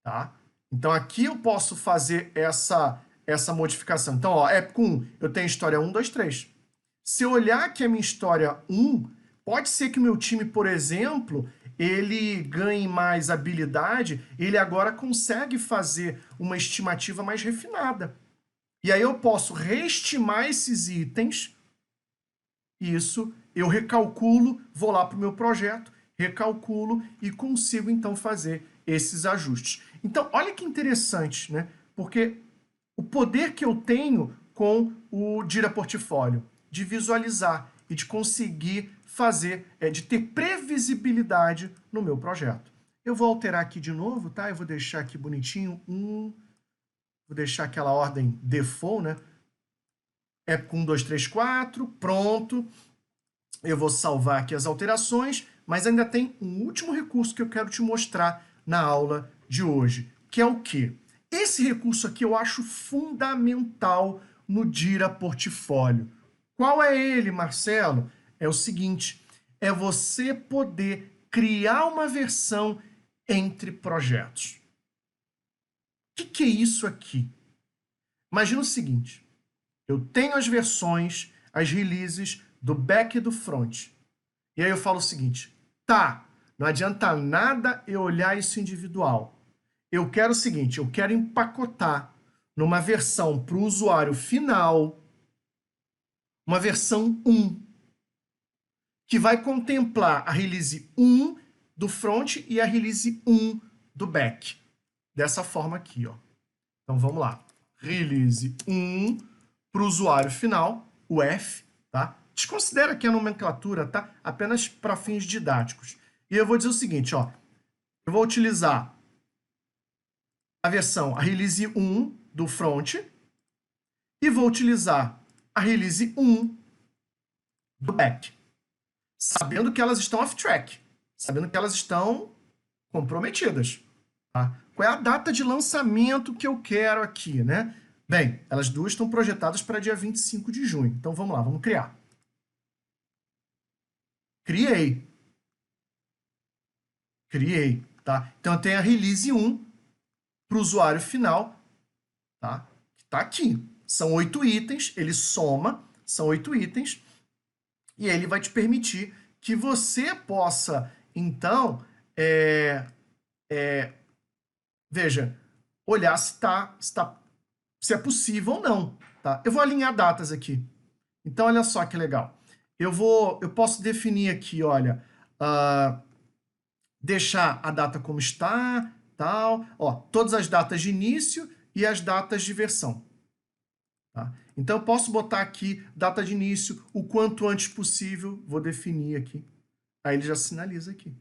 Tá? Então, aqui eu posso fazer essa modificação. Então, ó, épico 1, eu tenho história 1, 2, 3. Se eu olhar aqui a minha história 1, pode ser que o meu time, por exemplo, ele ganhe mais habilidade, ele agora consegue fazer uma estimativa mais refinada. E aí eu posso reestimar esses itens, isso, eu recalculo, vou lá para o meu projeto, recalculo e consigo então fazer esses ajustes. Então, olha que interessante, né? Porque o poder que eu tenho com o Jira Portfólio, de visualizar e de conseguir fazer, de ter previsibilidade no meu projeto. Eu vou alterar aqui de novo, tá? Eu vou deixar aqui bonitinho, vou deixar aquela ordem default, né? Época 1, 2, 3, 4, pronto. Eu vou salvar aqui as alterações, mas ainda tem um último recurso que eu quero te mostrar na aula de hoje, que é o quê? Esse recurso aqui eu acho fundamental no Jira Portfólio. Qual é ele, Marcelo? É o seguinte, é você poder criar uma versão entre projetos. O que é isso aqui? Imagina o seguinte, eu tenho as versões, as releases do back e do front. E aí eu falo o seguinte, tá, não adianta nada eu olhar isso individual. Eu quero o seguinte, eu quero empacotar numa versão para o usuário final, uma versão 1, que vai contemplar a release 1 do front e a release 1 do back. Dessa forma aqui, ó. Então vamos lá. Release 1 para o usuário final, o F, tá? Desconsidera aqui a nomenclatura, tá? Apenas para fins didáticos. E eu vou dizer o seguinte, ó. Eu vou utilizar a release 1 do front e vou utilizar a release 1 do back. sabendo que elas estão off-track, sabendo que elas estão comprometidas. Tá? Qual é a data de lançamento que eu quero aqui, né? Bem, elas duas estão projetadas para dia 25 de junho. Então, vamos lá, vamos criar. Criei, tá? Então, eu tenho a release 1 para o usuário final, tá? Que está aqui. São 8 itens, ele soma, são 8 itens, e ele vai te permitir que você possa, então, veja, olhar se é possível ou não, tá? Eu vou alinhar datas aqui. Então, olha só que legal. Eu posso definir aqui, olha, deixar a data como está, tal, ó, todas as datas de início e as datas de versão. Tá? Então, eu posso botar aqui data de início o quanto antes possível, vou definir aqui. Aí ele já sinaliza aqui.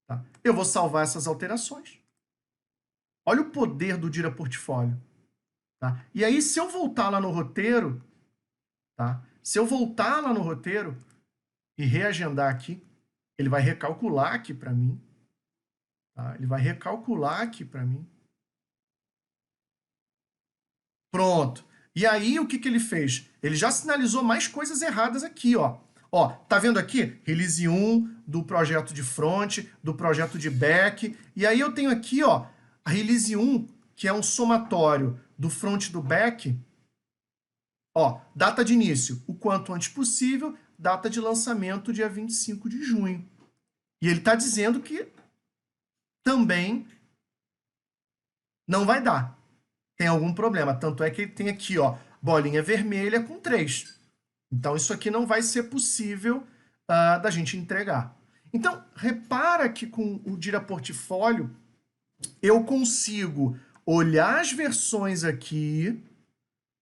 Tá? Eu vou salvar essas alterações. Olha o poder do Jira Portfólio. Tá? E aí, se eu voltar lá no roteiro, tá? Se eu voltar lá no roteiro e reagendar aqui, ele vai recalcular aqui para mim. Tá? Ele vai recalcular aqui para mim. Pronto. E aí, o que, que ele fez? Ele já sinalizou mais coisas erradas aqui, ó. Ó, tá vendo aqui? Release 1 do projeto de front, do projeto de back. E aí eu tenho aqui, ó, a release 1, que é um somatório do front e do back. Ó, data de início, o quanto antes possível, data de lançamento, dia 25 de junho. E ele está dizendo que também não vai dar. Tem algum problema. Tanto é que ele tem aqui, ó, bolinha vermelha com 3. Então, isso aqui não vai ser possível da gente entregar. Então, repara que com o Jira Portfólio, eu consigo olhar as versões aqui,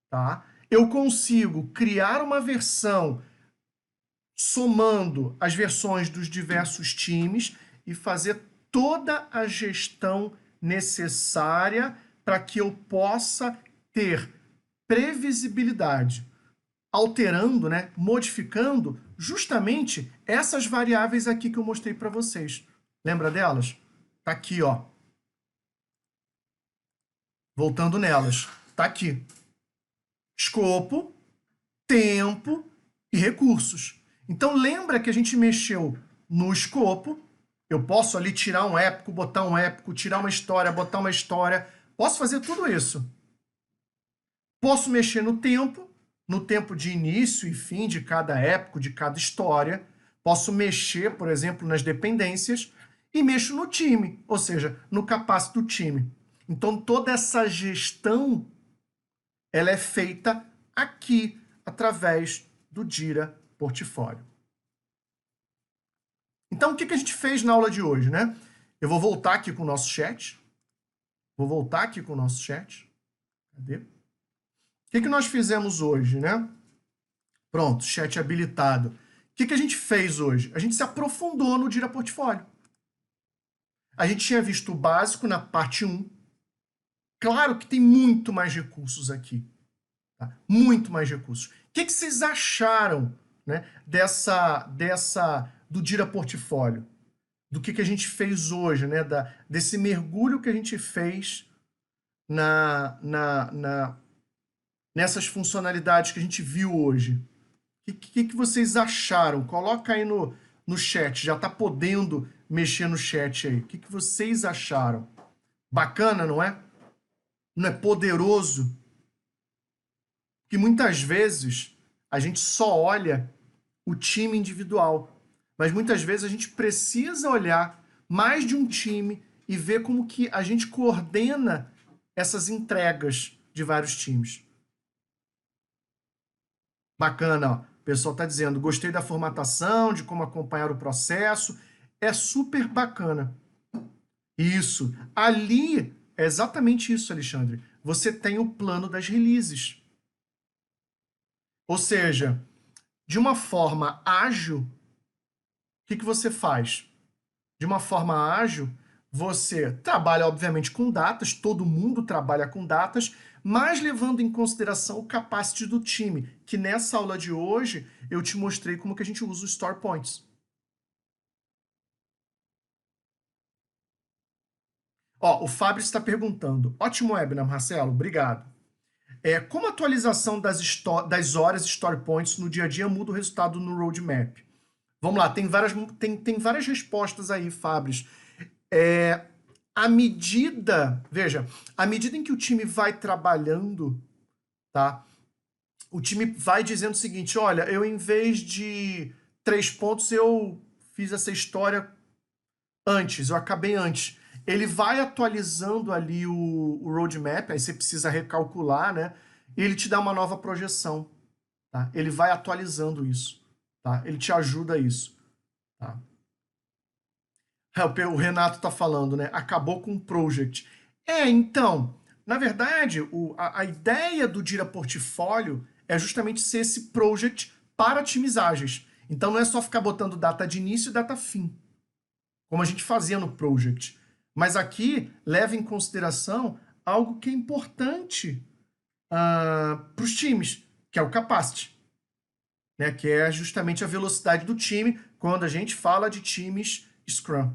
tá? Eu consigo criar uma versão somando as versões dos diversos times e fazer toda a gestão necessária para que eu possa ter previsibilidade, alterando, né, modificando justamente essas variáveis aqui que eu mostrei para vocês. Lembra delas? Tá aqui, ó. Voltando nelas. Tá aqui. Escopo, tempo e recursos. Então, lembra que a gente mexeu no escopo. Eu posso ali tirar um épico, botar um épico, tirar uma história, botar uma história. Posso fazer tudo isso. Posso mexer no tempo de início e fim de cada épico, de cada história. Posso mexer, por exemplo, nas dependências e mexo no time, ou seja, no capacity do time. Então, toda essa gestão ela é feita aqui, através do Jira Portfólio. Então, o que a gente fez na aula de hoje, né? Eu vou voltar aqui com o nosso chat. Cadê? O que nós fizemos hoje, né? Pronto, chat habilitado. O que a gente fez hoje? A gente se aprofundou no Jira Portfólio. A gente tinha visto o básico na parte 1. Claro que tem muito mais recursos aqui. Tá? Muito mais recursos. O que vocês acharam, né, do Jira Portfólio? Do que a gente fez hoje, né? Desse mergulho que a gente fez nessas funcionalidades que a gente viu hoje. O que vocês acharam? Coloca aí no chat. Já está podendo mexer no chat aí. O que vocês acharam? Bacana, não é? Não é poderoso? Que muitas vezes a gente só olha o time individual, mas muitas vezes a gente precisa olhar mais de um time e ver como que a gente coordena essas entregas de vários times. Bacana, ó. O pessoal está dizendo, gostei da formatação, de como acompanhar o processo. É super bacana. Isso. Ali, é exatamente isso, Alexandre. Você tem o plano das releases. Ou seja, de uma forma ágil, o que você faz? De uma forma ágil, você trabalha, obviamente, com datas, todo mundo trabalha com datas, mas levando em consideração o capacity do time, que nessa aula de hoje eu te mostrei como que a gente usa os Story Points. Ó, o Fábio está perguntando. Ótimo webinar, Marcelo. Obrigado. Como a atualização das horas Story Points no dia a dia muda o resultado no roadmap? Vamos lá, tem várias respostas aí, Fábio. Veja, à medida em que o time vai trabalhando, tá? O time vai dizendo o seguinte, olha, eu em vez de 3 pontos, eu fiz essa história antes, eu acabei antes. Ele vai atualizando ali o roadmap, aí você precisa recalcular, né? E ele te dá uma nova projeção, tá? Ele vai atualizando isso, tá? Ele te ajuda a isso, tá? O Renato tá falando, né? Acabou com o project. Então, na verdade, a ideia do Jira Portfólio é justamente ser esse project para times ágeis. Então não é só ficar botando data de início e data fim, como a gente fazia no project. Mas aqui leva em consideração algo que é importante para os times, que é o capacity, né? Que é justamente a velocidade do time quando a gente fala de times Scrum.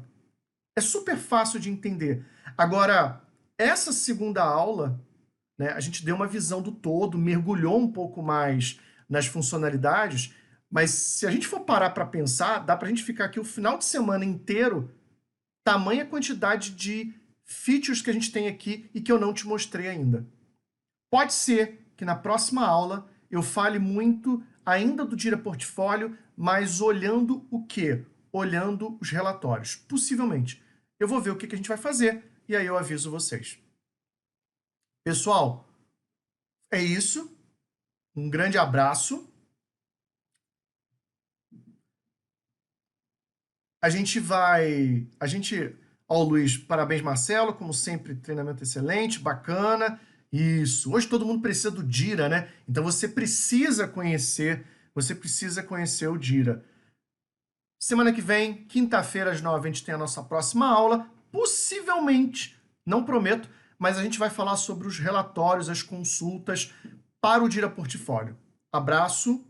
É super fácil de entender. Agora, essa segunda aula, né, a gente deu uma visão do todo, mergulhou um pouco mais nas funcionalidades, mas se a gente for parar para pensar, dá para a gente ficar aqui o final de semana inteiro, tamanha quantidade de features que a gente tem aqui e que eu não te mostrei ainda. Pode ser que na próxima aula eu fale muito ainda do Jira Portfólio, mas olhando o quê? Olhando os relatórios. Possivelmente. Eu vou ver o que a gente vai fazer e aí eu aviso vocês. Pessoal, é isso. Um grande abraço. Ó, Luiz, parabéns, Marcelo. Como sempre, treinamento excelente, bacana. Isso. Hoje todo mundo precisa do Jira, né? Então você precisa conhecer o Jira. Semana que vem, quinta-feira às 9, a gente tem a nossa próxima aula. Possivelmente, não prometo, mas a gente vai falar sobre os relatórios, as consultas para o Jira Portfólio. Abraço,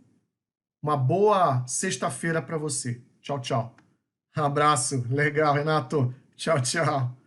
uma boa sexta-feira para você. Tchau, tchau. Abraço, legal, Renato. Tchau, tchau.